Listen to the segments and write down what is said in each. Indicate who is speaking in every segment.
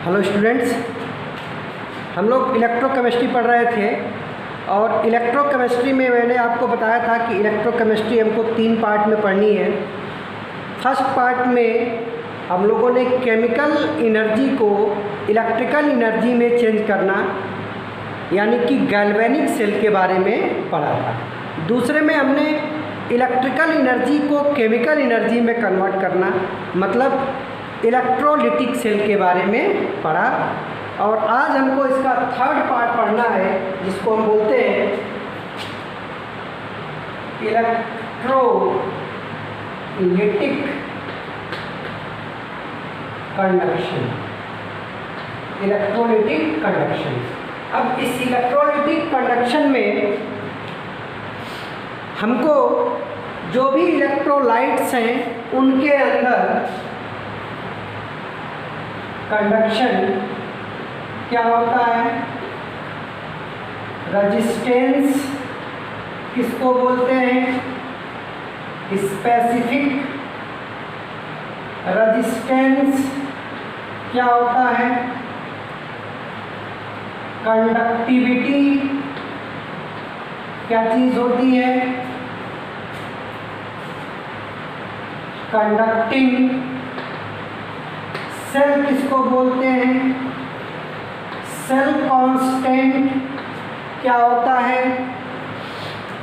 Speaker 1: Hello students, हम लोग electrochemistry पढ़ रहे थे और इलेक्ट्रोकेमिस्ट्री में मैंने आपको बताया था कि इलेक्ट्रोकेमिस्ट्री हमको 3 पार्ट में पढ़नी है। फर्स्ट पार्ट में हम लोगों ने केमिकल एनर्जी को इलेक्ट्रिकल एनर्जी में चेंज करना यानी कि गैल्वेनिक सेल के बारे में पढ़ा था। दूसरे में हमने इलेक्ट्रिकल एनर्जी को केमिकल एनर्जी में कन्वर्ट करना मतलब इलेक्ट्रोलिटिक सेल के बारे में पढ़ा। और आज हमको इसका थर्ड पार्ट पढ़ना है जिसको हम बोलते हैं इलेक्ट्रोलिटिक कंडक्शन। Electrolytic conduction. अब इस इलेक्ट्रोलिटिक कंडक्शन में हमको जो भी इलेक्ट्रोलाइट्स हैं उनके अंदर कंडक्शन क्या होता है, रेजिस्टेंस किसको बोलते हैं, स्पेसिफिक रेजिस्टेंस क्या होता है, कंडक्टिविटी क्या चीज होती है, कंडक्टिंग सेल किसको बोलते हैं, सेल कांस्टेंट क्या होता है।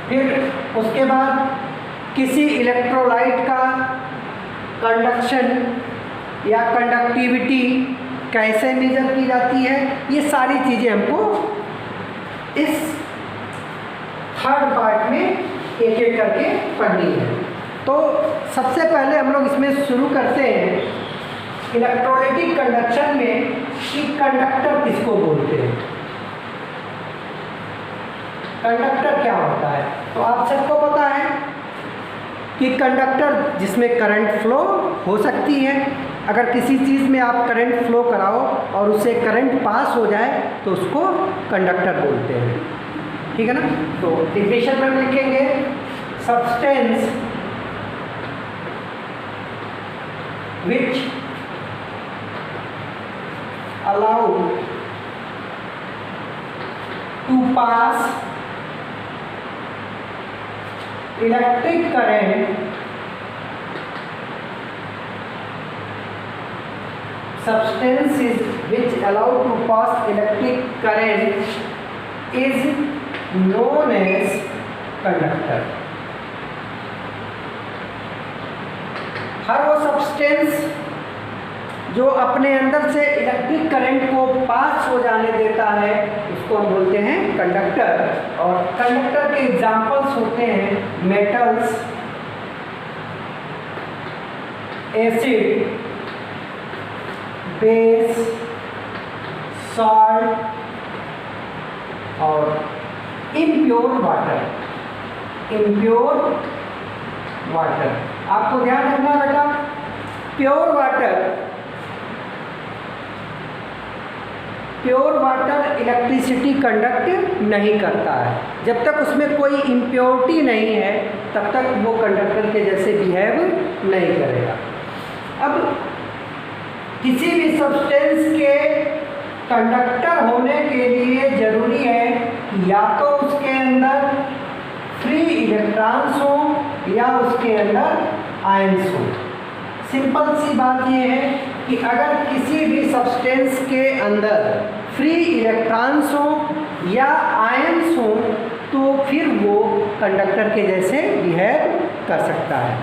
Speaker 1: फिर उसके बाद किसी इलेक्ट्रोलाइट का कंडक्शन या कंडक्टिविटी कैसे मेजर की जाती है, ये सारी चीज़ें हमको इस थर्ड पार्ट में एक एक करके पढ़नी है। तो सबसे पहले हम लोग इसमें शुरू करते हैं इलेक्ट्रोलिटिक कंडक्शन में कि कंडक्टर किसको बोलते हैं, कंडक्टर क्या होता है। तो आप सबको पता है कि कंडक्टर जिसमें करंट फ्लो हो सकती है। अगर किसी चीज़ में आप करंट फ्लो कराओ और उससे करंट पास हो जाए तो उसको कंडक्टर बोलते हैं, ठीक है ना। तो डिफिनेशन में लिखेंगे substance which allow to pass electric current, substances which allow to pass electric current is known as conductor। हर वो सब्सटेंस जो अपने अंदर से इलेक्ट्रिक करंट को पास हो जाने देता है उसको हम बोलते हैं कंडक्टर। और कंडक्टर के एग्जाम्पल्स होते हैं मेटल्स, एसिड, बेस, सॉल्ट और इम्प्योर वाटर। इम्प्योर वाटर आपको ध्यान रखना बेटा, प्योर वाटर इलेक्ट्रिसिटी कंडक्ट नहीं करता है। जब तक उसमें कोई इम्प्योरिटी नहीं है तब तक वो कंडक्टर के जैसे बिहेव नहीं करेगा। अब किसी भी सब्सटेंस के कंडक्टर होने के लिए ज़रूरी है कि या तो उसके अंदर फ्री इलेक्ट्रॉन्स हो या उसके अंदर आयंस हो। सिंपल सी बात ये है कि अगर किसी भी सब्सटेंस के अंदर फ्री इलेक्ट्रॉन्स हो या आयंस हो तो फिर वो कंडक्टर के जैसे बिहेव कर सकता है,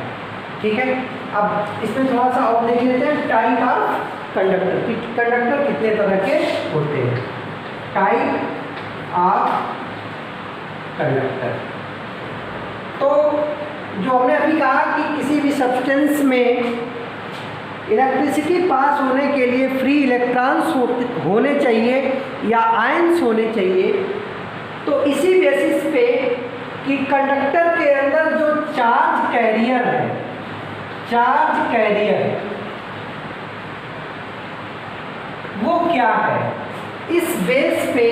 Speaker 1: ठीक है। अब इसमें थोड़ा सा और देख लेते हैं टाइप ऑफ कंडक्टर कि कंडक्टर कितने तरह के होते हैं। टाइप ऑफ कंडक्टर, तो जो हमने अभी कहा कि किसी भी सब्सटेंस में इलेक्ट्रिसिटी पास होने के लिए फ्री इलेक्ट्रॉन्स होने चाहिए या आयंस होने चाहिए। तो इसी बेसिस पे कि कंडक्टर के अंदर जो चार्ज कैरियर है, चार्ज कैरियर वो क्या है, इस बेस पे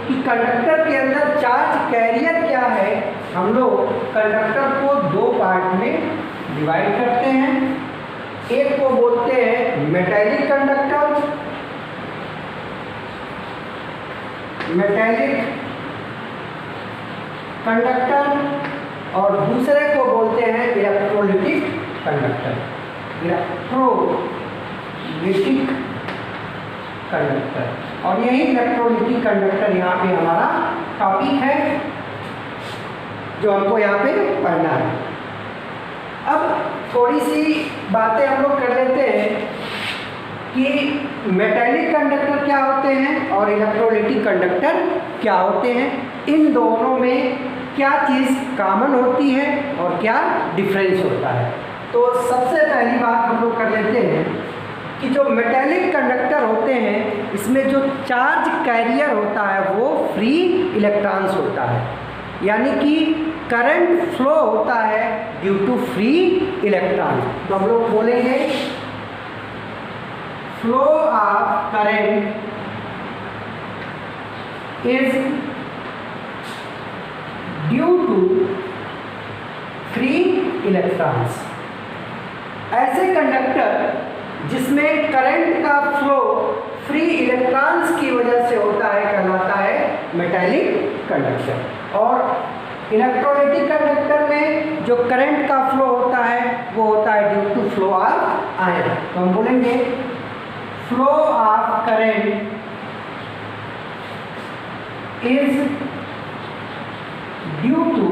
Speaker 1: कि कंडक्टर के अंदर चार्ज कैरियर क्या है हम लोग कंडक्टर को 2 पार्ट में डिवाइड करते हैं। एक को बोलते हैं मेटेलिक कंडक्टर मेटेलिक कंडक्टर और दूसरे को बोलते हैं इलेक्ट्रोलिटिक कंडक्टर। इलेक्ट्रोलिटिक कंडक्टर, और यही इलेक्ट्रोलिटिक कंडक्टर यहाँ पे हमारा टॉपिक है जो हमको यहाँ पे पढ़ना है। अब थोड़ी सी बातें हम लोग कर लेते हैं कि मेटेलिक कंडक्टर क्या होते हैं और इलेक्ट्रोलिटिक कंडक्टर क्या होते हैं, इन दोनों में क्या चीज़ कॉमन होती है और क्या डिफरेंस होता है। तो सबसे पहली बात हम लोग कर लेते हैं कि जो मेटेलिक कंडक्टर होते हैं इसमें जो चार्ज कैरियर होता है वो फ्री इलेक्ट्रॉन्स होता है, यानी कि करंट फ्लो होता है ड्यू टू फ्री इलेक्ट्रॉन। तो हम लोग बोलेंगे flow of current is due to free electrons. ऐसे कंडक्टर जिसमें करंट का फ्लो फ्री इलेक्ट्रॉन्स की वजह से होता है कहलाता है मेटेलिक कंडक्टर। और इलेक्ट्रोलिटिक कंडक्टर में जो करंट का फ्लो होता है वो होता है due to flow of ion. तो हम बोलेंगे flow of current is due to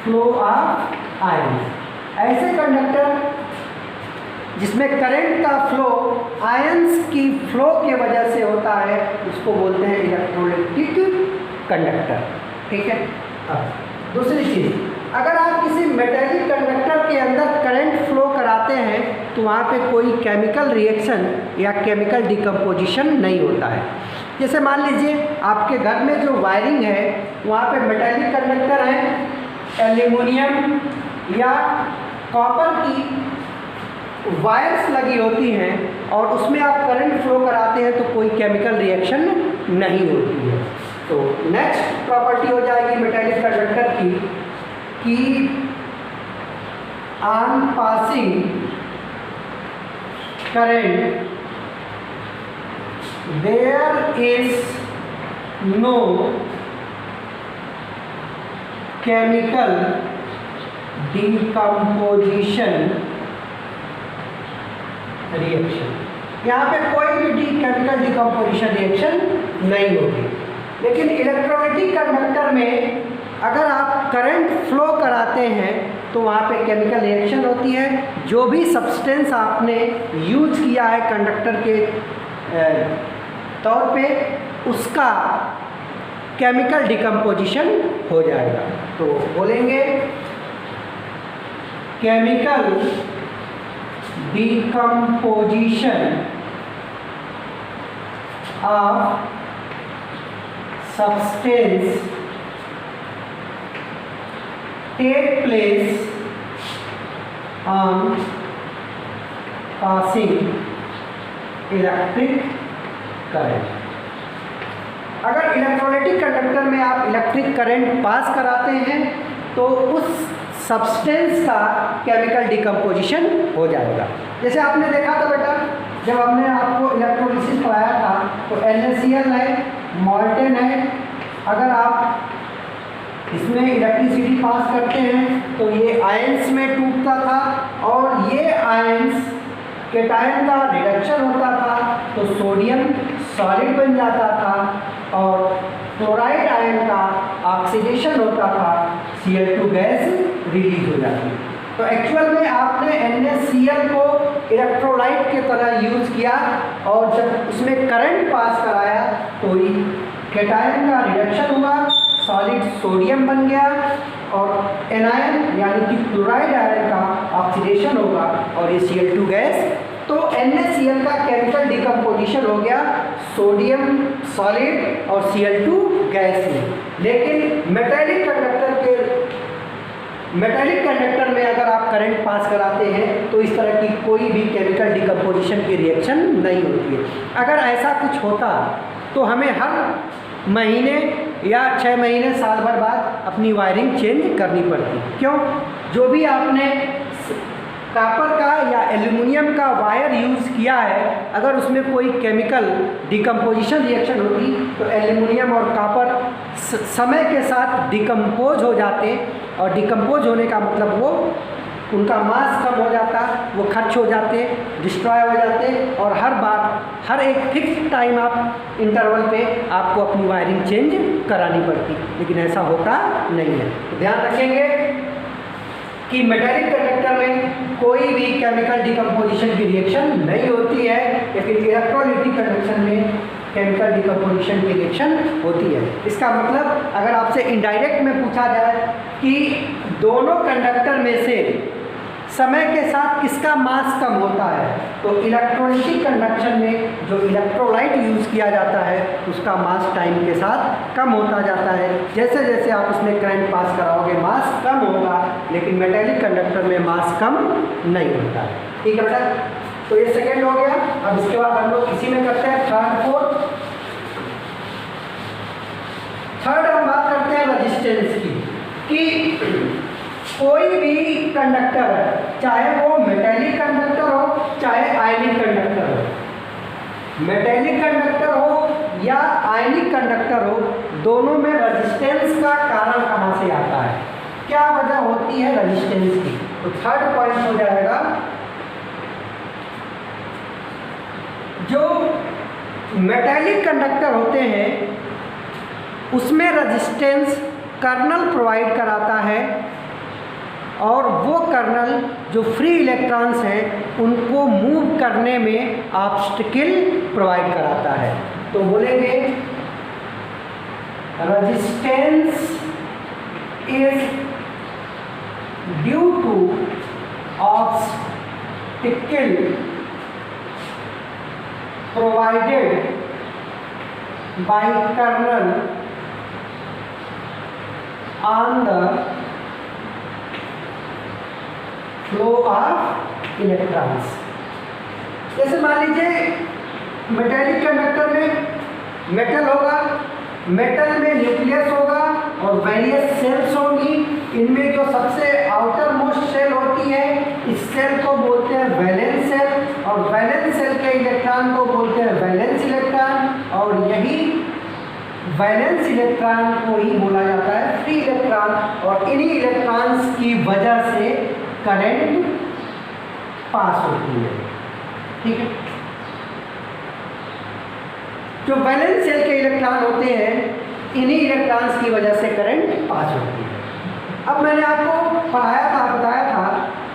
Speaker 1: flow of ion. ऐसे कंडक्टर जिसमें करंट का फ्लो आयंस की फ्लो की वजह से होता है उसको बोलते हैं इलेक्ट्रोलिटिक कंडक्टर। ठीक है। अब दूसरी चीज़, अगर आप किसी मेटेलिक कंडक्टर के अंदर करंट फ्लो कराते हैं तो वहाँ पे कोई केमिकल रिएक्शन या केमिकल डिकम्पोजिशन नहीं होता है। जैसे मान लीजिए आपके घर में जो वायरिंग है वहाँ पे मेटेलिक कंडक्टर है, एल्यूमिनियम या कॉपर की वायर्स लगी होती हैं और उसमें आप करंट फ्लो कराते हैं तो कोई केमिकल रिएक्शन नहीं होती है। तो नेक्स्ट प्रॉपर्टी हो जाएगी मेटेलिक कंडक्टर की कि on passing current there is no chemical decomposition reaction. यहाँ पे कोई भी केमिकल डिकम्पोजिशन रिएक्शन नहीं होगी। लेकिन इलेक्ट्रोलिटिक कंडक्टर में अगर आप करंट फ्लो कराते हैं तो वहाँ पे केमिकल रिएक्शन होती है। जो भी सब्सटेंस आपने यूज किया है कंडक्टर के तौर पे उसका केमिकल डिकम्पोजिशन हो जाएगा। तो बोलेंगे chemical decomposition of substance take place on passing electric current। अगर इलेक्ट्रोलिटिक कंडक्टर में आप इलेक्ट्रिक करंट पास कराते हैं तो उस सब्सटेंस का केमिकल डिकम्पोजिशन हो जाएगा। जैसे आपने देखा था बेटा जब हमने आपको इलेक्ट्रोलिसिस पढ़ाया था तो NaCl है, मॉल्टेन है। अगर आप इसमें इलेक्ट्रिसिटी पास करते हैं तो ये आयंस में टूटता था और ये आयंस केटायन का रिडक्शन होता था तो सोडियम सॉलिड बन जाता था और क्लोराइड आयन का ऑक्सीडेशन होता था, Cl2 गैस रिलीज हो जाती है। तो एक्चुअल में आपने NaCl को इलेक्ट्रोलाइट की तरह यूज़ किया और जब उसमें करंट पास कराया तो केटायन का रिडक्शन हुआ, सॉलिड सोडियम बन गया और एनायन यानी कि क्लोराइड आयन का ऑक्सीडेशन होगा और ये Cl2 गैस। तो NaCl का केमिकल डिकम्पोजिशन हो गया सोडियम सॉलिड और Cl2 गैस में। लेकिन मेटेलिक कंडक्टर में अगर आप करंट पास कराते हैं तो इस तरह की कोई भी केमिकल डिकम्पोजिशन की रिएक्शन नहीं होती है। अगर ऐसा कुछ होता तो हमें हर महीने या 6 महीने साल भर बाद अपनी वायरिंग चेंज करनी पड़ती। क्यों? जो भी आपने कॉपर का या एल्युमिनियम का वायर यूज़ किया है, अगर उसमें कोई केमिकल डिकम्पोजिशन रिएक्शन होती तो एल्युमिनियम और कॉपर समय के साथ डिकम्पोज हो जाते, और डिकम्पोज होने का मतलब वो उनका मास कम हो जाता, वो खर्च हो जाते, डिस्ट्रॉय हो जाते, और हर बार हर एक फिक्स टाइम आप इंटरवल पे आपको अपनी वायरिंग चेंज करानी पड़ती, लेकिन ऐसा होता नहीं है। तो ध्यान रखेंगे कि मेटालिक कंडक्टर में कोई भी केमिकल डिकम्पोजिशन की रिएक्शन नहीं होती है, लेकिन इलेक्ट्रोलाइटिक कंडक्शन में केमिकल डिकम्पोजिशन की रिएक्शन होती है। इसका मतलब अगर आपसे इनडायरेक्ट में पूछा जाए कि दोनों कंडक्टर में से समय के साथ किसका मास कम होता है, तो इलेक्ट्रोलाइटिक कंडक्शन में जो इलेक्ट्रोलाइट यूज़ किया जाता है उसका मास टाइम के साथ कम होता जाता है। जैसे जैसे आप उसमें करंट पास कराओगे मास कम होगा, लेकिन मेटालिक कंडक्टर में मास कम नहीं होता है। ठीक है बेटा, तो ये सेकेंड हो गया। अब इसके बाद हम लोग इसी में करते हैं थर्ड फोर्थ। थर्ड हम बात करते हैं रेजिस्टेंस की, कि कोई भी कंडक्टर है, चाहे वो मेटालिक कंडक्टर हो चाहे आयनिक कंडक्टर हो, मेटालिक कंडक्टर हो या आयनिक कंडक्टर हो, दोनों में रेजिस्टेंस का कारण कहाँ से आता है, क्या वजह होती है रेजिस्टेंस की। तो थर्ड पॉइंट हो जाएगा, जो मेटालिक कंडक्टर होते हैं उसमें रेजिस्टेंस कर्नल प्रोवाइड कराता है, और वो कर्नल जो फ्री इलेक्ट्रॉन्स हैं उनको मूव करने में ऑब्स्टेकल प्रोवाइड कराता है। तो बोलेंगे resistance is due to obstacle provided by kernel on the flow of electrons. जैसे मान लीजिए मेटालिक कंडक्टर में मेटल होगा, मेटल में न्यूक्लियस होगा और वेरियस सेल्स होंगी। इनमें जो सबसे आउटर मोस्ट सेल होती है, इस सेल को बोलते हैं वैलेंस सेल, और वैलेंस सेल के इलेक्ट्रॉन को बोलते हैं वैलेंस इलेक्ट्रॉन, और यही वैलेंस इलेक्ट्रॉन को ही बोला जाता है फ्री इलेक्ट्रॉन, और इन्हीं इलेक्ट्रॉन्स की वजह से करंट पास होती है। ठीक है, जो वैलेंस सेल के इलेक्ट्रॉन होते हैं इन्हीं इलेक्ट्रॉन्स की वजह से करंट पास होती है। अब मैंने आपको पढ़ाया था, बताया था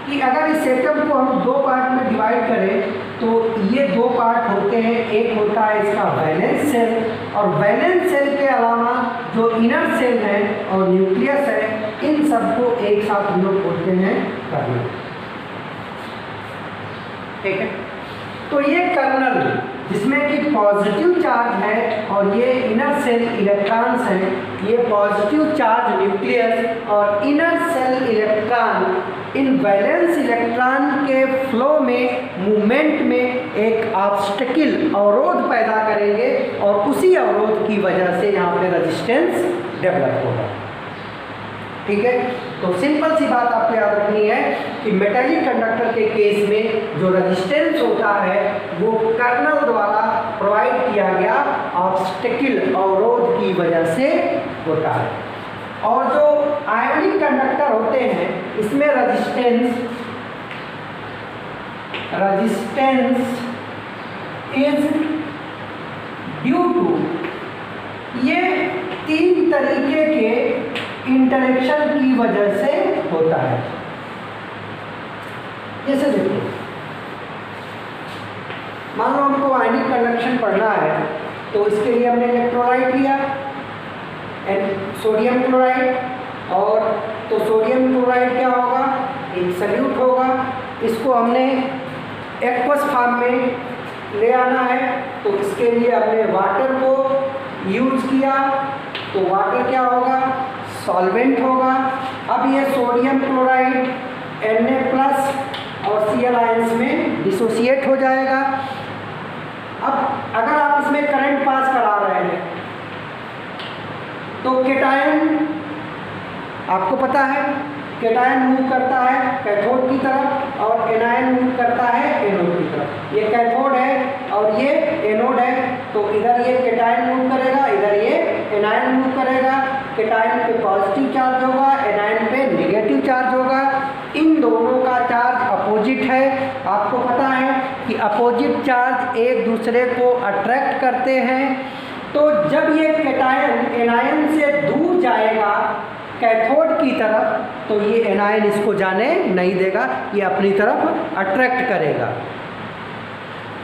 Speaker 1: कि अगर इस एटम को हम दो पार्ट में डिवाइड करें तो ये दो पार्ट होते हैं, एक होता है इसका वैलेंस सेल, और वैलेंस सेल के अलावा जो इनर सेल है और न्यूक्लियस है, इन सबको एक साथ हम लोग बोलते हैं कर्नल। ठीक है, तो ये कर्नल जिसमें कि पॉजिटिव चार्ज है और ये इनर सेल इलेक्ट्रॉन्स हैं, ये पॉजिटिव चार्ज न्यूक्लियस और inner cell electron in valence electron के फ्लो में मूवमेंट में एक ऑब्स्टेकल अवरोध पैदा करेंगे, और उसी अवरोध की वजह से यहाँ पे रेजिस्टेंस डेवलप होगा। ठीक है, तो सिंपल सी बात आपको याद रखनी है कि मेटालिक कंडक्टर के केस में जो रेजिस्टेंस होता है वो कर्नल द्वारा प्रोवाइड किया गया ऑब्स्टेकल अवरोध की वजह से होता है, और जो आयनिक कंडक्टर होते हैं इसमें रेजिस्टेंस इज ड्यू टू, ये तीन तरीके के इंटरेक्शन की वजह से होता है। जैसे देखिए, मान लो हमको आयनिक कंडक्शन पढ़ना है, तो इसके लिए हमने इलेक्ट्रोलाइट लिया, सोडियम क्लोराइड, और तो सोडियम क्लोराइड क्या होगा, एक सल्यूट होगा, इसको हमने एक्वस फॉर्म में ले आना है, तो इसके लिए हमने वाटर को यूज किया, तो वाटर क्या होगा, सॉल्वेंट होगा। अब ये सोडियम क्लोराइड Na+ और Cl आयंस में डिसोसिएट हो जाएगा। अब अगर आप इसमें करंट पास करा रहे हैं तो केटायन आपको पता है कैटायन मूव करता है कैथोड की तरफ और एनायन मूव करता है एनोड की तरफ। ये कैथोड है और ये एनोड है, तो इधर ये कैटायन मूव करेगा, इधर ये एनायन मूव करेगा। कैटायन पे पॉजिटिव चार्ज होगा, एनायन पे नेगेटिव चार्ज होगा। इन दोनों का चार्ज अपोजिट है। आपको पता है कि अपोजिट चार्ज एक दूसरे को अट्रैक्ट करते हैं। तो जब ये कैटायन एनायन से दूर जाएगा कैथोड की तरफ, तो ये एनायन इसको जाने नहीं देगा, ये अपनी तरफ अट्रैक्ट करेगा।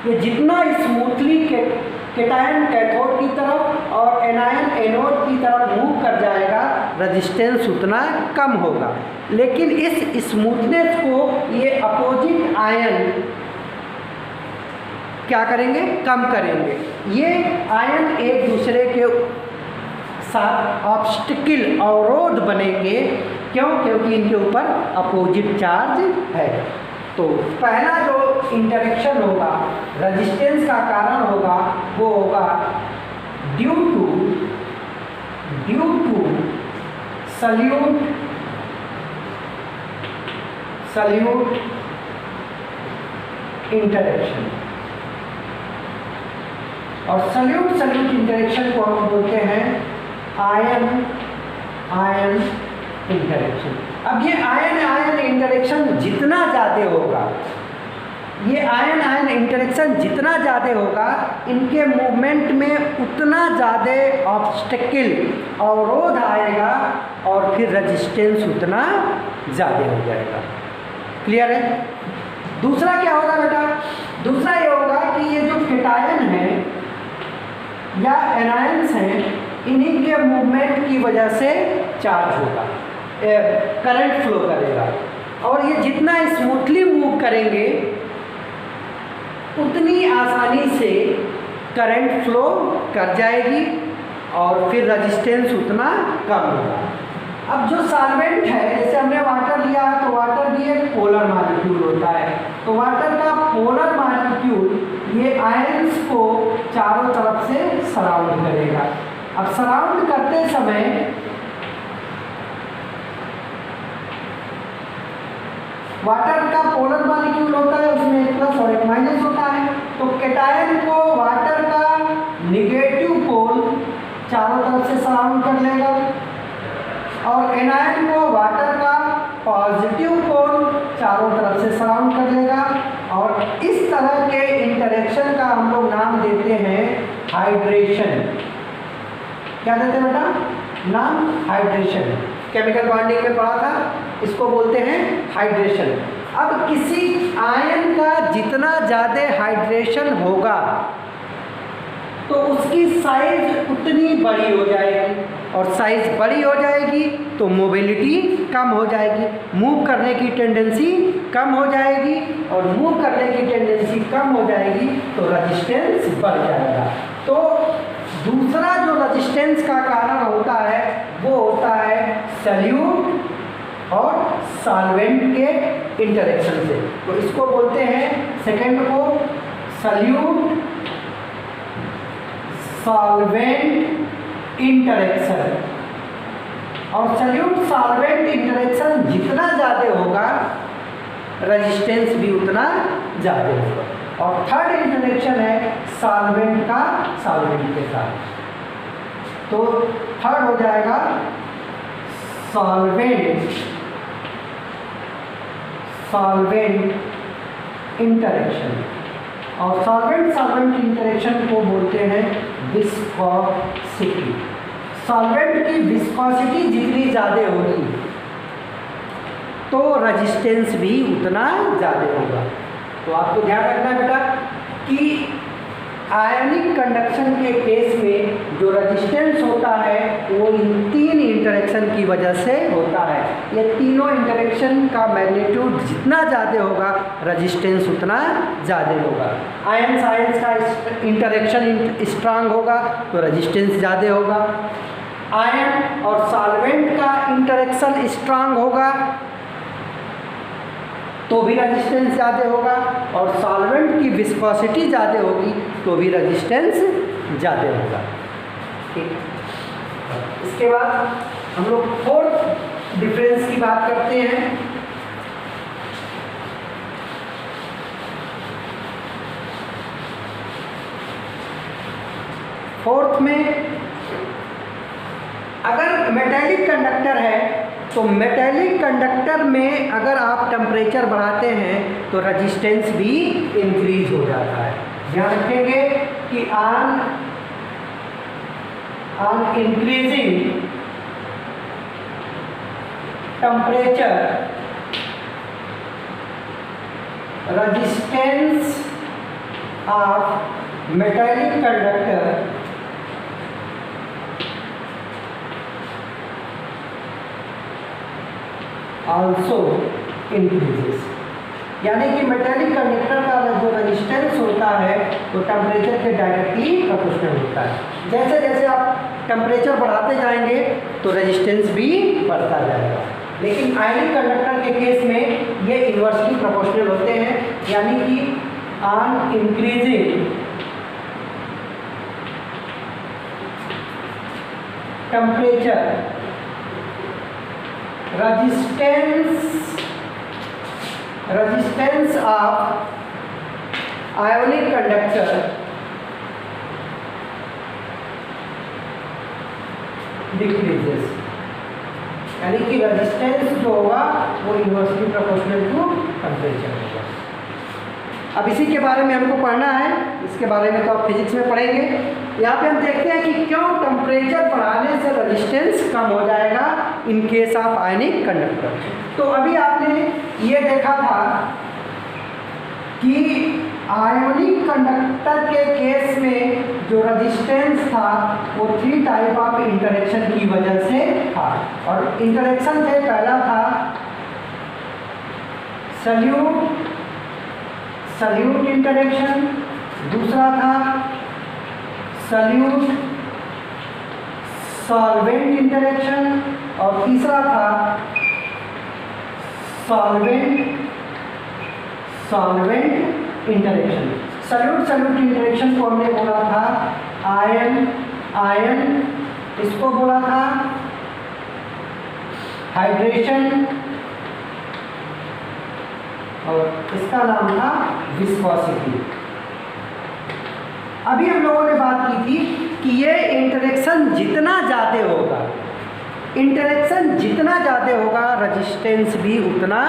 Speaker 1: ये जितना स्मूथली कैटायन कैथोड की तरफ और एनायन एनोड की तरफ मूव कर जाएगा, रेजिस्टेंस उतना कम होगा। लेकिन इस स्मूथनेस को ये अपोजिट आयन क्या करेंगे, कम करेंगे। ये आयन एक दूसरे के साथ ऑब्स्टिकल अवरोध बनेंगे। क्यों? क्योंकि इनके ऊपर अपोजिट चार्ज है। तो पहला जो इंटरेक्शन होगा, रेजिस्टेंस का कारण होगा, वो होगा ड्यू टू सल्यूट इंटरेक्शन। और सल्यूट इंटरेक्शन को हम बोलते हैं आयन इंटरेक्शन। अब ये आयन इंटरेक्शन जितना ज़्यादा होगा, ये आयन इंटरेक्शन जितना ज़्यादा होगा, इनके मूवमेंट में उतना ज़्यादा ऑब्स्टेकल अवरोध आएगा और फिर रेजिस्टेंस उतना ज़्यादा हो जाएगा। क्लियर है? दूसरा क्या होगा बेटा? दूसरा ये होगा कि ये जो कैटायन है या एनायंस हैं, इन्हीं के मूवमेंट की वजह से चार्ज होगा, करंट फ्लो करेगा। और ये जितना स्मूथली मूव करेंगे उतनी आसानी से करंट फ्लो कर जाएगी और फिर रेजिस्टेंस उतना कम होगा। अब जो सॉल्वेंट है, जैसे हमने वाटर लिया है, तो वाटर भी एक पोलर मॉलिक्यूल होता है। तो वाटर का पोलर मॉलिक्यूल ये आयंस को चारों तरफ से सराउंड करेगा। अब सराउंड करते समय वाटर का पोलर मॉलिक्यूल होता है, उसमें एक प्लस और एक माइनस होता है। तो कैटायन को वाटर का निगेटिव पोल चारों तरफ से सराउंड कर लेगा और एनायन को वाटर का पॉजिटिव पोल चारों तरफ से सराउंड कर लेगा। और इस तरह के इंटरेक्शन का हम लोग नाम देते हैं हाइड्रेशन। क्या देते हैं बेटा? नाम हाइड्रेशन। केमिकल बॉन्डिंग में पढ़ा था, इसको बोलते हैं हाइड्रेशन। अब किसी आयन का जितना ज़्यादा हाइड्रेशन होगा तो उसकी साइज उतनी बड़ी हो जाएगी, और साइज बड़ी हो जाएगी तो मोबिलिटी कम हो जाएगी, मूव करने की टेंडेंसी कम हो जाएगी, और मूव करने की टेंडेंसी कम हो जाएगी तो रेजिस्टेंस बढ़ जाएगा। तो दूसरा जो रेजिस्टेंस का कारण होता है वो होता है सल्यूट और सॉल्वेंट के इंटरेक्शन से। तो इसको बोलते हैं, सेकंड को सल्यूट सॉल्वेंट इंटरेक्शन। और सल्यूट सॉल्वेंट इंटरेक्शन जितना ज़्यादा होगा रेजिस्टेंस भी उतना ज़्यादा होगा। और थर्ड इंटरेक्शन है सॉल्वेंट का सॉल्वेंट के साथ। तो थर्ड हो जाएगा सॉल्वेंट इंटरेक्शन। और सॉल्वेंट इंटरेक्शन को बोलते हैं विस्कोसिटी। सॉल्वेंट की विस्कोसिटी जितनी ज़्यादा होगी तो रेजिस्टेंस भी उतना ज़्यादा होगा। तो आपको ध्यान रखना है बेटा कि आयनिक कंडक्शन के केस में जो रेजिस्टेंस होता है वो इन तीन इंटरेक्शन की वजह से होता है। ये तीनों इंटरेक्शन का मैग्नीट्यूड जितना ज़्यादा होगा रेजिस्टेंस उतना ज़्यादा होगा। आयंस का इंटरेक्शन स्ट्रांग होगा तो रेजिस्टेंस ज़्यादा होगा। आयन और सॉल्वेंट का इंटरेक्शन स्ट्रांग होगा तो भी रेजिस्टेंस ज़्यादा होगा, और सॉल्वेंट की विस्कोसिटी ज़्यादा होगी तो भी रेजिस्टेंस ज़्यादा होगा। ठीक। इसके बाद हम लोग फोर्थ डिफरेंस की बात करते हैं। फोर्थ में, अगर मेटेलिक कंडक्टर है तो मेटेलिक कंडक्टर में अगर आप टेम्परेचर बढ़ाते हैं तो रेजिस्टेंस भी इंक्रीज हो जाता है। ध्यान रखेंगे कि on increasing temperature resistance of metallic conductor also increases। यानी कि मेटेलिक कंडक्टर का जो रेजिस्टेंस होता है वो टेम्परेचर के डायरेक्टली प्रोपोर्शनल होता है। जैसे जैसे आप टेम्परेचर बढ़ाते जाएंगे तो रेजिस्टेंस भी बढ़ता जाएगा। लेकिन आयनिक कंडक्टर के केस में ये इन्वर्सली प्रोपोर्शनल होते हैं, यानी कि on increasing temperature resistance of ionic conductor decreases। यानी कि रेजिस्टेंस जो होगा वो इन्वर्सली प्रोपोर्शनल टू टेम्परेचर होगा। अब इसी के बारे में हमको पढ़ना है, इसके बारे में तो आप फिजिक्स में पढ़ेंगे। यहाँ पे हम देखते हैं कि क्यों टेम्परेचर बढ़ाने से रेजिस्टेंस कम हो जाएगा in case of ionic conductor. तो अभी आपने ये देखा था कि आयोनिक कंडक्टर के केस में जो रेजिस्टेंस था वो 3 टाइप ऑफ इंटरेक्शन की वजह से था। और इंटरेक्शन से पहला था सल्यूट इंटरेक्शन, दूसरा था सल्यूट सॉल्वेंट इंटरेक्शन और तीसरा था सॉल्वेंट इंटरेक्शन। सल्यूट इंटरेक्शन को हमने बोला था आयन, इसको बोला था हाइड्रेशन और इसका नाम था विस्कोसिटी। अभी हम लोगों ने बात की थी कि ये इंटरेक्शन जितना ज़्यादा होगा रेजिस्टेंस भी उतना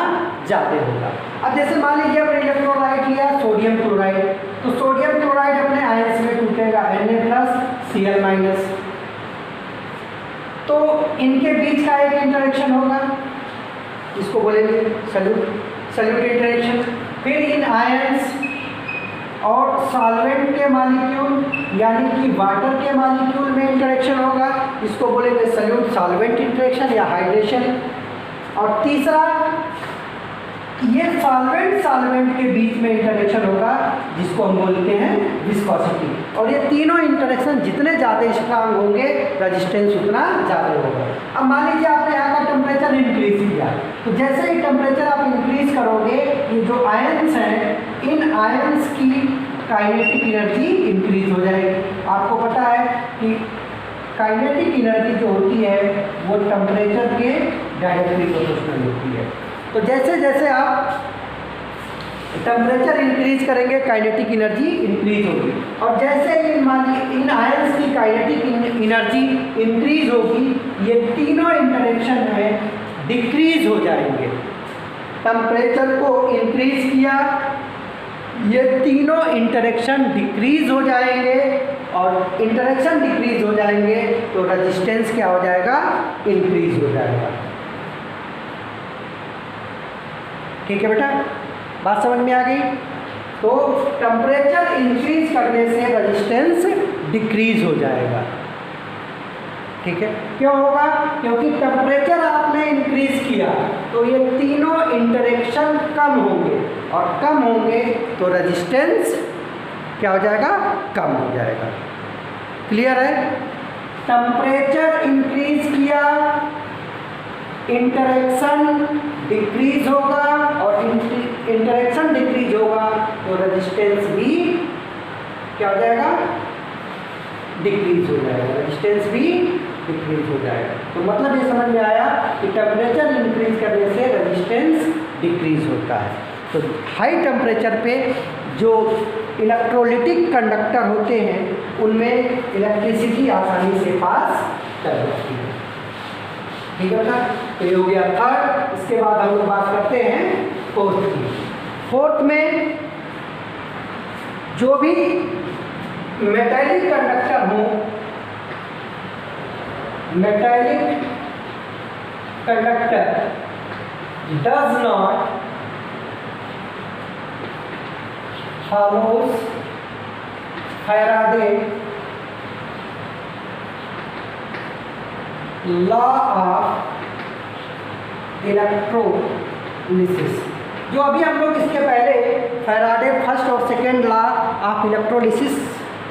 Speaker 1: ज़्यादा होगा। अब जैसे मान लीजिए अपने इलेक्ट्रोलाइट लिया सोडियम क्लोराइड, तो सोडियम क्लोराइड अपने आयंस में टूटेगा Na+Cl-, तो इनके बीच का एक इंटरेक्शन होगा, इसको बोलेंगे सल्यूट इंटरेक्शन। फिर इन आयंस और सॉल्वेंट के मॉलिक्यूल यानी कि वाटर के मॉलिक्यूल में इंटरेक्शन होगा, इसको बोलेंगे सल्यूट सॉल्वेंट इंटरेक्शन या हाइड्रेशन। और तीसरा ये सॉल्वेंट के बीच में इंटरेक्शन होगा जिसको हम बोलते हैं विस्कोसिटी। और ये तीनों इंटरेक्शन जितने ज़्यादा स्ट्रांग होंगे रेजिस्टेंस उतना ज़्यादा होगा। अब मान लीजिए आपने यहाँ का टेम्परेचर इंक्रीज किया, तो जैसे ही टेम्परेचर आप इंक्रीज करोगे ये जो आयंस हैं इन आयंस की काइनेटिक एनर्जी इंक्रीज हो जाएगी। आपको पता है कि काइनेटिक एनर्जी जो होती है वो टेम्परेचर के डायरेक्टली प्रोपोर्शनल होती है। तो जैसे जैसे आप टेम्परेचर इंक्रीज करेंगे काइनेटिक एनर्जी इंक्रीज होगी, और जैसे इन आयंस की काइनेटिक एनर्जी इंक्रीज होगी ये तीनों इंटरेक्शन है डिक्रीज हो जाएंगे। टेम्परेचर को इंक्रीज किया, ये तीनों इंटरेक्शन डिक्रीज हो जाएंगे, और इंटरेक्शन डिक्रीज हो जाएंगे तो रेजिस्टेंस क्या हो जाएगा, इंक्रीज हो जाएगा। ठीक है बेटा, बात समझ में आ गई। तो टेम्परेचर इंक्रीज करने से रेजिस्टेंस डिक्रीज हो जाएगा। ठीक है, क्यों होगा, क्योंकि टेम्परेचर आपने इंक्रीज किया तो ये तीनों इंटरेक्शन कम होंगे, और कम होंगे तो रेजिस्टेंस क्या हो जाएगा, कम हो जाएगा। क्लियर है। टेम्परेचर इंक्रीज किया, इंटरेक्शन डिक्रीज होगा, और इंटरेक्शन डिक्रीज होगा तो रेजिस्टेंस भी क्या हो जाएगा, डिक्रीज हो जाएगा। रेजिस्टेंस भी डिक्रीज हो जाएगा। तो मतलब ये समझ में आया कि टेम्परेचर इंक्रीज करने से रेजिस्टेंस डिक्रीज होता है। तो हाई टेम्परेचर पे जो इलेक्ट्रोलिटिक कंडक्टर होते हैं उनमें इलेक्ट्रिसिटी आसानी से पास कर जाती है। ठीक है बेटा, तो ये हो गया थर्ड। इसके बाद हम लोग बात करते हैं फोर्थ की। फोर्थ में जो भी मेटालिक कंडक्टर हो, metallic conductor does not follows Faraday law of electrolysis। जो अभी हम लोग इसके पहले फैराडे फर्स्ट और सेकेंड लॉ ऑफ इलेक्ट्रोलिसिस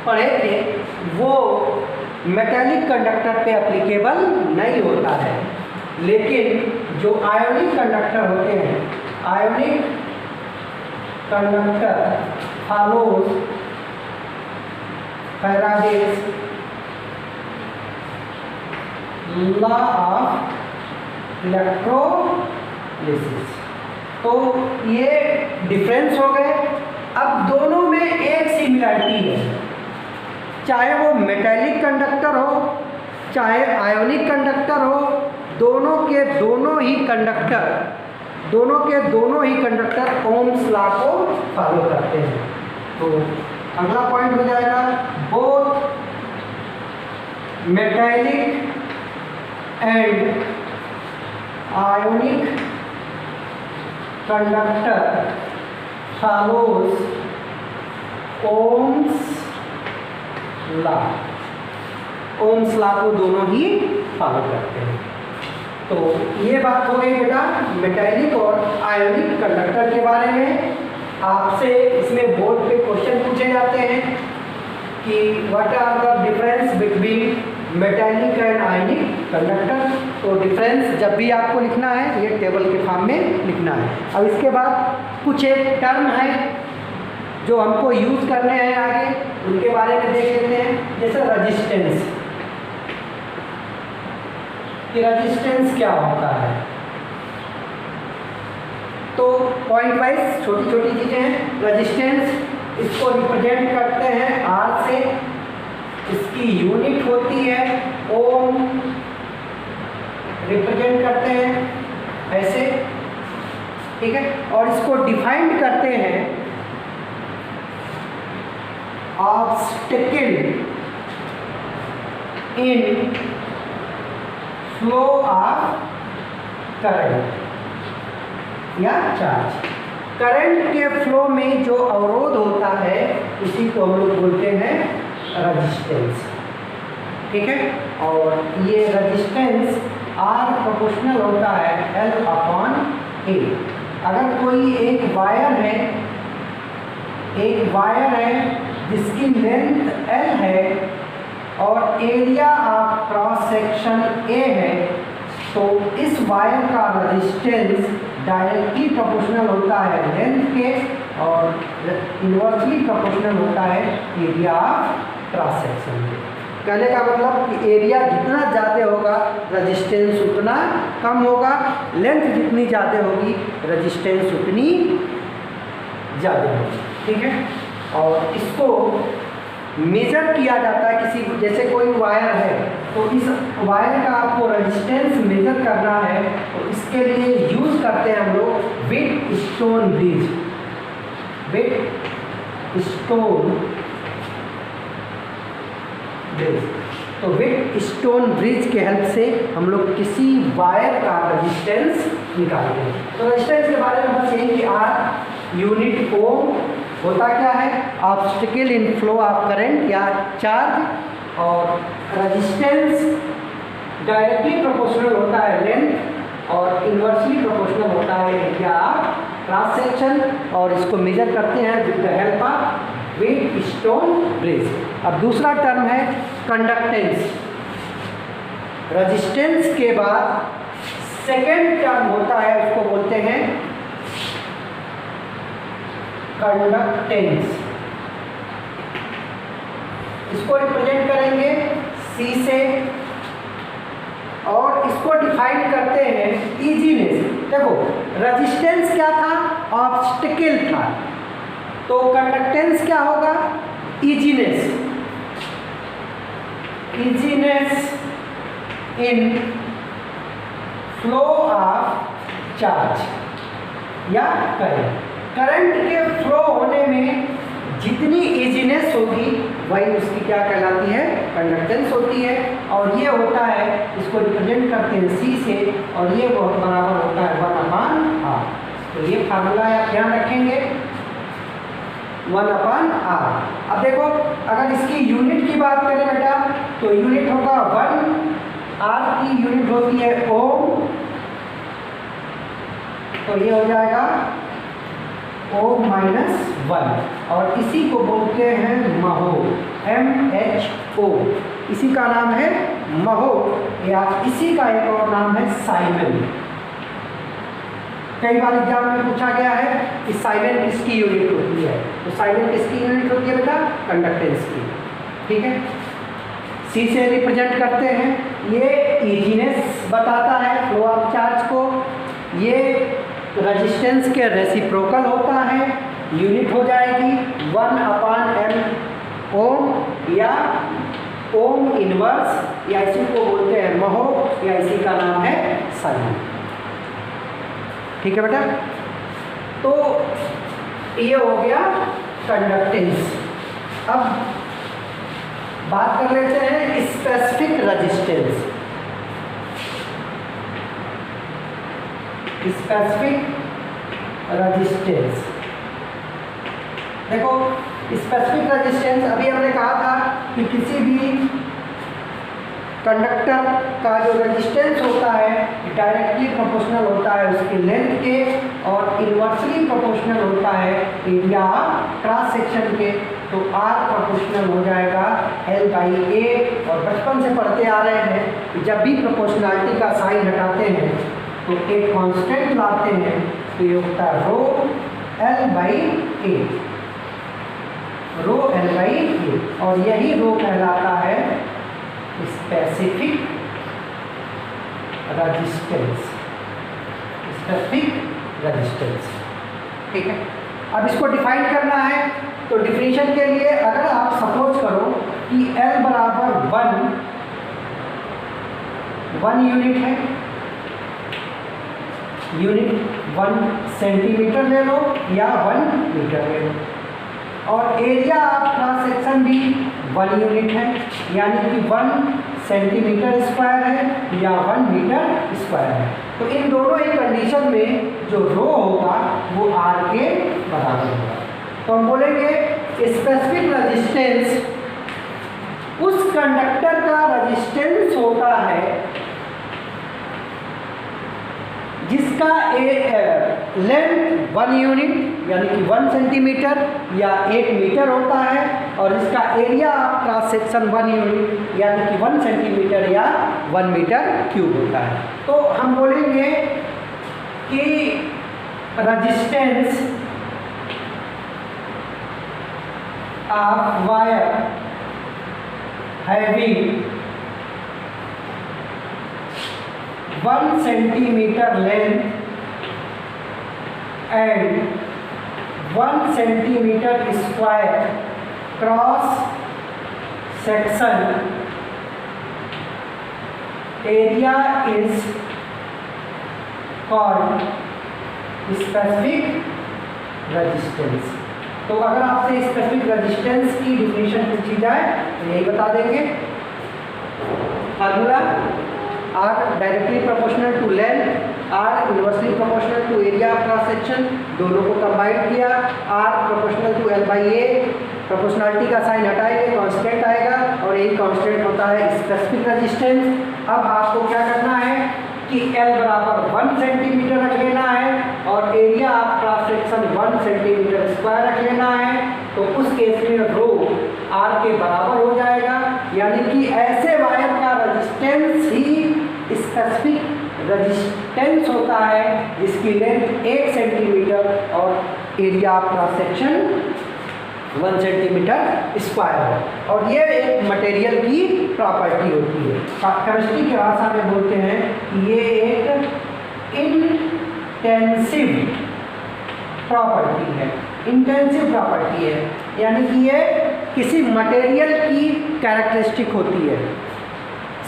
Speaker 1: पढ़े थे, वो मेटालिक कंडक्टर पे एप्लीकेबल नहीं होता है, लेकिन जो आयोनिक कंडक्टर होते हैं, ionic conductor follows Faraday's law of electrolysis। तो ये डिफरेंस हो गए। अब दोनों में एक सिमिलरिटी है, चाहे वो मेटालिक कंडक्टर हो चाहे आयोनिक कंडक्टर हो, दोनों के दोनों ही कंडक्टर ओम्स लॉ को फॉलो करते हैं। तो अगला पॉइंट हो जाएगा, both metallic and ionic conductor follows Ohm's law. Ohm's law को दोनों ही फॉलो करते हैं। तो ये बात हो गई बेटा मेटालिक और आयोनिक कंडक्टर के बारे में। आपसे इसमें बोर्ड पे क्वेश्चन पूछे जाते हैं कि what are the difference between metallic and ionic conductor. तो डिफरेंस जब भी आपको लिखना है ये टेबल के फॉर्म में लिखना है। अब इसके बाद कुछ एक टर्म है जो हमको यूज़ करने हैं आगे, उनके बारे में देख लेते हैं। जैसे रजिस्टेंस, कि रजिस्टेंस क्या होता है। तो पॉइंट वाइज छोटी छोटी चीज़ें हैं। रजिस्टेंस इसको रिप्रेजेंट करते हैं आर से, इसकी यूनिट होती है ओम, रिप्रेजेंट करते हैं ऐसे, ठीक है। और इसको डिफाइंड करते हैं obstacle in flow of current या चार्ज। करंट के फ्लो में जो अवरोध होता है इसी को हम लोग बोलते हैं रजिस्टेंस, ठीक है। और ये रजिस्टेंस आर प्रोपोर्शनल होता है एल अपॉन ए। अगर कोई एक वायर है जिसकी लेंथ एल है और area of cross section A है, तो इस वायर का रजिस्टेंस डायरेक्टली प्रोपोर्शनल होता है लेंथ के और इनवर्सली प्रोपोर्शनल होता है एरिया ऑफ क्रॉस सेक्शन के। कहने का मतलब कि एरिया जितना ज़्यादा होगा रजिस्टेंस उतना कम होगा, लेंथ जितनी ज़्यादा होगी रजिस्टेंस उतनी ज़्यादा होगी, ठीक है। और इसको मेजर किया जाता है किसी, जैसे कोई वायर है तो इस वायर का आपको रेजिस्टेंस मेजर करना है, तो इसके लिए यूज़ करते हैं हम लोग व्हीटस्टोन ब्रिज। तो व्हीटस्टोन ब्रिज के हेल्प से हम लोग किसी वायर का रेजिस्टेंस निकालते हैं। तो रेजिस्टेंस के बारे में बस यही कि आर यूनिट ओम होता क्या है, obstacle in flow of current या चार्ज, और रेजिस्टेंस डायरेक्टली प्रोपोर्शनल होता है लेंथ और इन्वर्सली प्रोपोर्शनल होता है एरिया ऑफ क्रॉस सेक्शन, और इसको मेजर करते हैं with the help of Wheatstone bridge. अब दूसरा टर्म है कंडक्टेंस। रेजिस्टेंस के बाद सेकेंड टर्म होता है, उसको बोलते हैं कंडक्टेंस। इसको रिप्रेजेंट करेंगे C से, और इसको डिफाइन करते हैं इजीनेस। देखो रेजिस्टेंस क्या था, ऑब्स्टिकल था, तो कंडक्टेंस क्या होगा, easiness. Easiness in flow of charge या करंट के फ्लो होने में जितनी इजीनेस होगी वही उसकी क्या कहलाती है, कंडक्टेंस होती है। और ये होता है, इसको रिप्रेजेंट करते हैं C से, और ये बहुत बराबर होता है 1/r। तो ये फार्मूला आप ध्यान रखेंगे 1/r। अब देखो अगर इसकी यूनिट की बात करें बेटा तो यूनिट होगा 1, r की यूनिट होती है ओम, तो ये हो जाएगा ओम -1, और इसी को बोलते हैं महो, MHO, इसी का नाम है महो, या इसी का एक और नाम है साइमन। कई बार एग्जाम में पूछा गया है कि साइमन किसकी यूनिट होती है, तो साइमन किसकी यूनिट होती है बेटा, कंडक्टेंस की। ठीक है, C से रिप्रेजेंट करते हैं, ये इजीनेस बताता है फ्लो ऑफ चार्ज को, ये रेजिस्टेंस के रेसिप्रोकल होता है, यूनिट हो जाएगी 1/m ओम या ओम इनवर्स, या इसी को बोलते हैं महो, या इसी का नाम है साइन। ठीक है बेटा, तो ये हो गया कंडक्टेंस। अब बात कर लेते हैं स्पेसिफिक रेजिस्टेंस। स्पेसिफिक रेजिस्टेंस, देखो स्पेसिफिक रेजिस्टेंस अभी हमने कहा था कि किसी भी कंडक्टर का जो रेजिस्टेंस होता है डायरेक्टली प्रोपोर्शनल होता है उसके लेंथ के, और इन्वर्सली प्रोपोर्शनल होता है एरिया क्रॉस सेक्शन के। तो R प्रोपोर्शनल हो जाएगा L/A, और बचपन से पढ़ते आ रहे हैं कि जब भी प्रोपोर्शनलिटी का साइन हटाते हैं तो एक कांस्टेंट लाते हैं, तो ये होता है रो L/A, रो L/A, और यही रो कहलाता है स्पेसिफिक रेजिस्टेंस। स्पेसिफिक रेजिस्टेंस, ठीक है। अब इसको डिफाइन करना है, तो डिफिनेशन के लिए अगर आप सपोज करो कि L बराबर 1 यूनिट है, यूनिट 1 सेंटीमीटर ले लो या 1 मीटर ले लो, और एरिया ऑफ क्रॉस सेक्शन भी 1 यूनिट है, यानी कि 1 सेंटीमीटर स्क्वायर है या 1 मीटर स्क्वायर है। तो इन दोनों ही कंडीशन में जो रो होगा वो R के बराबर होगा। तो हम बोलेंगे स्पेसिफिक रेजिस्टेंस उस कंडक्टर का रेजिस्टेंस होता है जिसका लेंथ 1 यूनिट यानी कि 1 सेंटीमीटर या 1 मीटर होता है, और इसका area of cross section 1 unit यानी कि 1 सेंटीमीटर या 1 मीटर क्यूब होता है। तो हम बोलेंगे कि resistance of wire having 1 centimetre length and 1 centimetre square cross section area is called specific resistance. तो अगर आपसे स्पेसिफिक रेजिस्टेंस की डिफिनेशन पूछी जाए तो यही बता देंगे। Formula R directly proportional to length, R inversely proportional to area of cross section, दोनों को कंबाइन किया, R proportional to L/A, proportionality का साइन हटाएंगे कांस्टेंट आएगा, और यही कांस्टेंट होता है स्पेसिफिक रेजिस्टेंस। अब आपको क्या करना है कि L बराबर 1 सेंटीमीटर रख लेना है, और area of cross section 1 centimetre square रख लेना है। तो उस केस में रो R के बराबर हो जाएगा, यानी कि ऐसे वायर का रेजिस्टेंस ही स्पेसिफिक रेजिस्टेंस होता है जिसकी लेंथ 1 सेंटीमीटर और area of cross section 1 centimetre square हो। और ये एक मटेरियल की प्रॉपर्टी होती है। केमिस्ट्री की भाषा में बोलते हैं कि ये एक इंटेंसिव प्रॉपर्टी है, इंटेंसिव प्रॉपर्टी है, यानी कि ये किसी मटेरियल की कैरेक्टरिस्टिक होती है।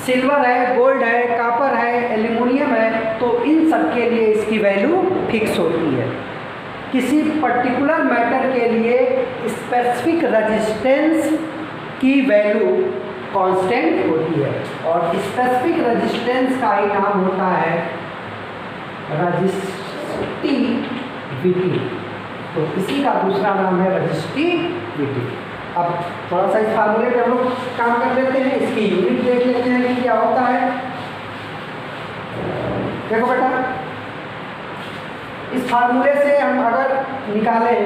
Speaker 1: सिल्वर है, गोल्ड है, कॉपर है, एल्युमिनियम है, तो इन सब के लिए इसकी वैल्यू फिक्स होती है। किसी पर्टिकुलर मैटर के लिए स्पेसिफिक रेजिस्टेंस की वैल्यू कांस्टेंट होती है, और स्पेसिफिक रेजिस्टेंस का ही नाम होता है रेजिस्टिविटी। तो इसी का दूसरा नाम है रेजिस्टिविटी। अब थोड़ा सा इस फार्मूले पे हम लोग काम कर लेते हैं, इसकी यूनिट देख लेते हैं कि क्या होता है। देखो बेटा, इस फार्मूले से हम अगर निकालें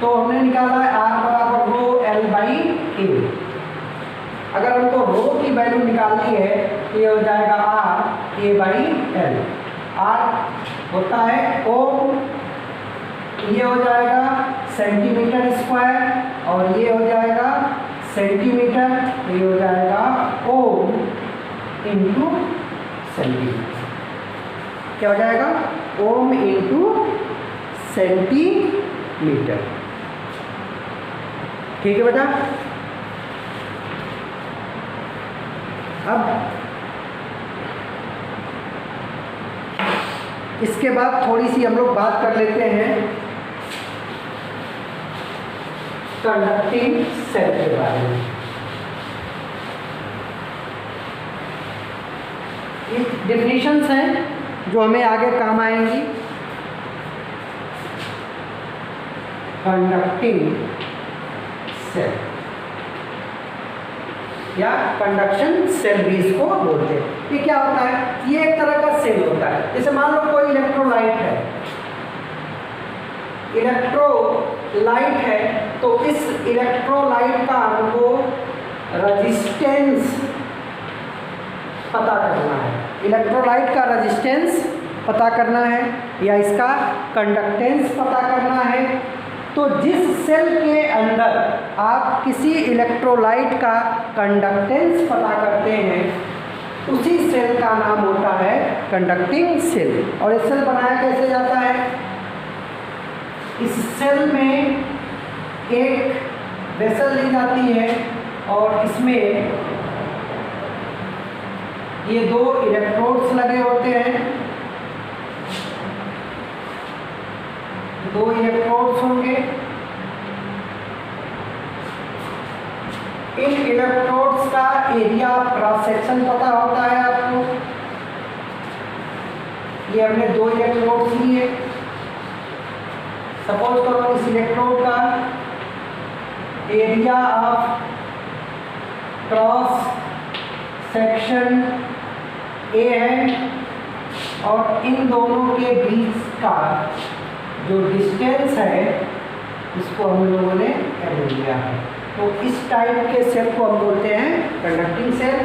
Speaker 1: तो हमने निकाला है R बराबर रो L बाई ए। अगर हमको रो की वैल्यू निकालनी है तो ये हो जाएगा R A by L। R होता है ओम, ये हो जाएगा सेंटीमीटर स्क्वायर, और ये हो जाएगा सेंटीमीटर, ये हो जाएगा ओम इंटू सेंटीमीटर। क्या हो जाएगा? Ohm into centimetre. ठीक है बेटा। अब इसके बाद थोड़ी सी हम लोग बात कर लेते हैं कंडक्टिंग सेल के बारे में। ये डेफिनेशंस हैं जो हमें आगे काम आएंगी। कंडक्टिंग सेल या कंडक्शन सेल भी इसको बोलते हैं। ये क्या होता है? ये एक तरह का सेल होता है। जैसे मान लो कोई इलेक्ट्रोलाइट है, इलेक्ट्रोलाइट है, तो इस इलेक्ट्रोलाइट का हमको रेजिस्टेंस पता करना है। इलेक्ट्रोलाइट का रेजिस्टेंस पता करना है या इसका कंडक्टेंस पता करना है। तो जिस सेल के अंदर आप किसी इलेक्ट्रोलाइट का कंडक्टेंस पता करते हैं, उसी सेल का नाम होता है कंडक्टिंग सेल। और ये सेल बनाया कैसे जाता है? इस सेल में एक वेसल ली जाती है और इसमें ये दो इलेक्ट्रोड्स लगे होते हैं, दो इलेक्ट्रोड्स होंगे। इन इलेक्ट्रोड्स का एरिया क्रॉस सेक्शन पता होता है आपको। ये हमने दो इलेक्ट्रोड्स लिए। सपोज करो इस इलेक्ट्रोड का area of cross section A है, और इन दोनों के बीच का जो डिस्टेंस है इसको हम लोगों ने एल लिया है। तो इस टाइप के सेल को हम बोलते हैं कंडक्टिंग सेल,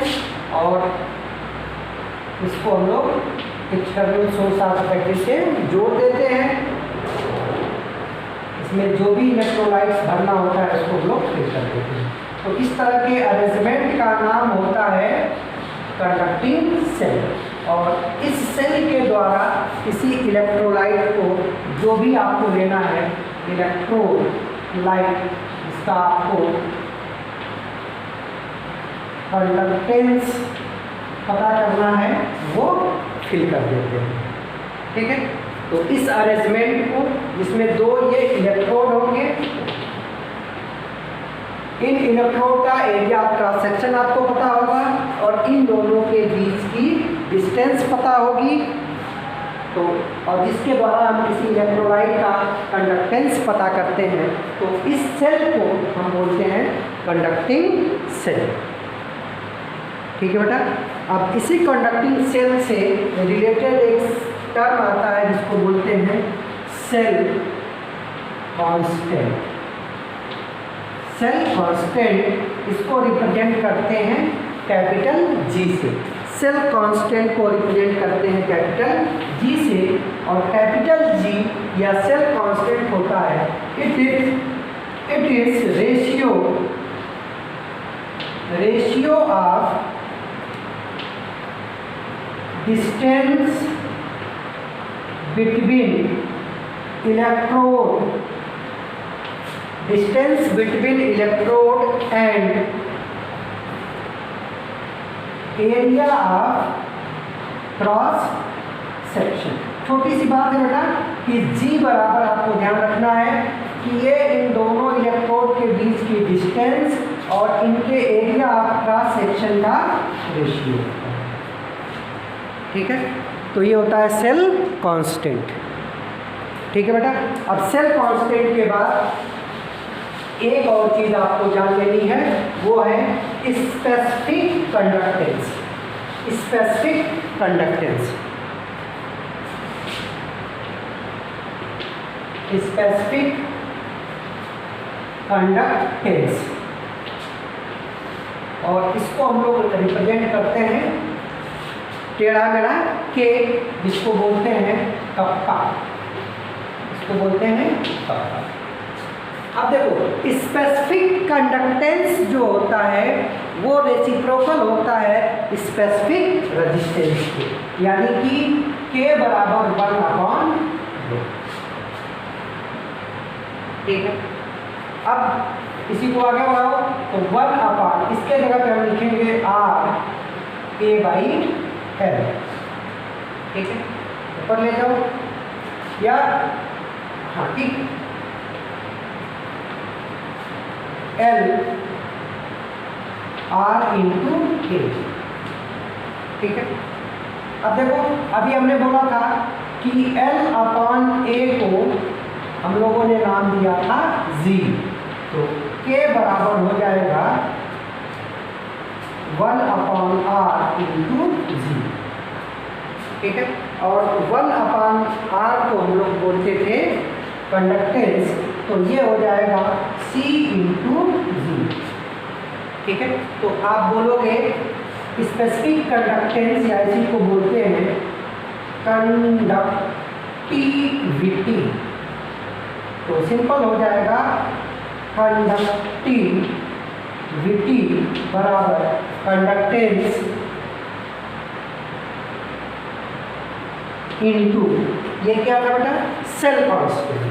Speaker 1: और इसको हम लोग एक्सटर्नल सोर्स ऑफ इलेक्ट्रिसिटी से जोड़ देते हैं। इसमें जो भी इलेक्ट्रोलाइट्स भरना होता है उसको हम लोग फिल कर देते हैं। तो इस तरह के अरेंजमेंट का नाम होता है कंडक्टिंग सेल। और इस सेल के द्वारा किसी इलेक्ट्रोलाइट को जो भी आपको लेना है, इलेक्ट्रोलाइट इसका आपको कंडक्टेंस पता करना है, वो फिल कर देते हैं। ठीक है। तो इस अरेंजमेंट को, जिसमें दो ये इलेक्ट्रोड होंगे, इन इलेक्ट्रोड का एरिया क्रॉस सेक्शन आपको पता होगा और इन दोनों के बीच की डिस्टेंस पता होगी। तो और जिसके द्वारा हम किसी इलेक्ट्रोलाइट का कंडक्टेंस पता करते हैं, तो इस सेल को हम बोलते हैं कंडक्टिंग सेल। ठीक है बेटा। अब इसी कंडक्टिंग सेल से रिलेटेड एक टर्म आता है जिसको बोलते हैं सेल कांस्टेंट। सेल कांस्टेंट इसको रिप्रेजेंट करते हैं कैपिटल जी से। सेल कांस्टेंट को रिप्रेजेंट करते हैं कैपिटल जी से, और कैपिटल जी या सेल कांस्टेंट होता है, it it is ratio of distance between electrode and area of cross section. छोटी सी बात है बेटा कि G बराबर आपको ध्यान रखना है कि ये इन दोनों इलेक्ट्रोड के बीच की डिस्टेंस और इनके एरिया ऑफ क्रॉस सेक्शन का रेशियो होता है। ठीक है, तो ये होता है सेल कांस्टेंट। ठीक है बेटा, अब सेल कांस्टेंट के बाद एक और चीज आपको जान लेनी है, वो है स्पेसिफिक कंडक्टेंस। स्पेसिफिक कंडक्टेंस और इसको हम लोग रिप्रेजेंट करते हैं टेढ़ा मेढ़ा के, जिसको बोलते हैं कप्पा। इसको बोलते हैं कप्पा। अब देखो स्पेसिफिक कंडक्टेंस जो होता है वो रेसिप्रोकल होता है स्पेसिफिक रेजिस्टेंस के, यानी कि K बराबर 1/2। ठीक है, अब इसी को आगे बढ़ाओ तो 1/, इसके जगह पे हम लिखेंगे RA/L। ठीक है, ऊपर ले जाओ या हाँ ठीक, L R/A। ठीक है, अब देखो अभी हमने बोला था कि L/A को हम लोगों ने नाम दिया था G, तो K बराबर हो जाएगा 1/R/G। ठीक है, और 1/R को हम लोग बोलते थे कंडक्टेंस, तो ये हो जाएगा C/G। ठीक है, तो आप बोलोगे स्पेसिफिक कंडक्टेंस या इसी को बोलते हैं कंडक्टिविटी, तो सिंपल हो जाएगा कंडक्टिविटी बराबर कंडक्टेंस इनटू, ये क्या था बेटा, सेल कांस्टेंट।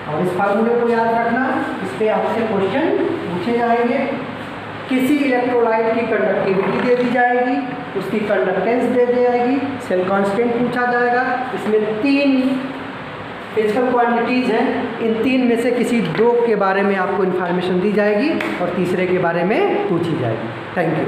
Speaker 1: और इस फार्मूले को याद रखना, इस पे आपसे क्वेश्चन पूछे जाएंगे। किसी इलेक्ट्रोलाइट की कंडक्टिविटी दे दी जाएगी, उसकी कंडक्टेंस दे दी जाएगी, सेल कांस्टेंट पूछा जाएगा। इसमें 3 फिजिकल क्वांटिटीज़ हैं, इन 3 में से किसी 2 के बारे में आपको इन्फॉर्मेशन दी जाएगी और तीसरे के बारे में पूछी जाएगी। Thank you.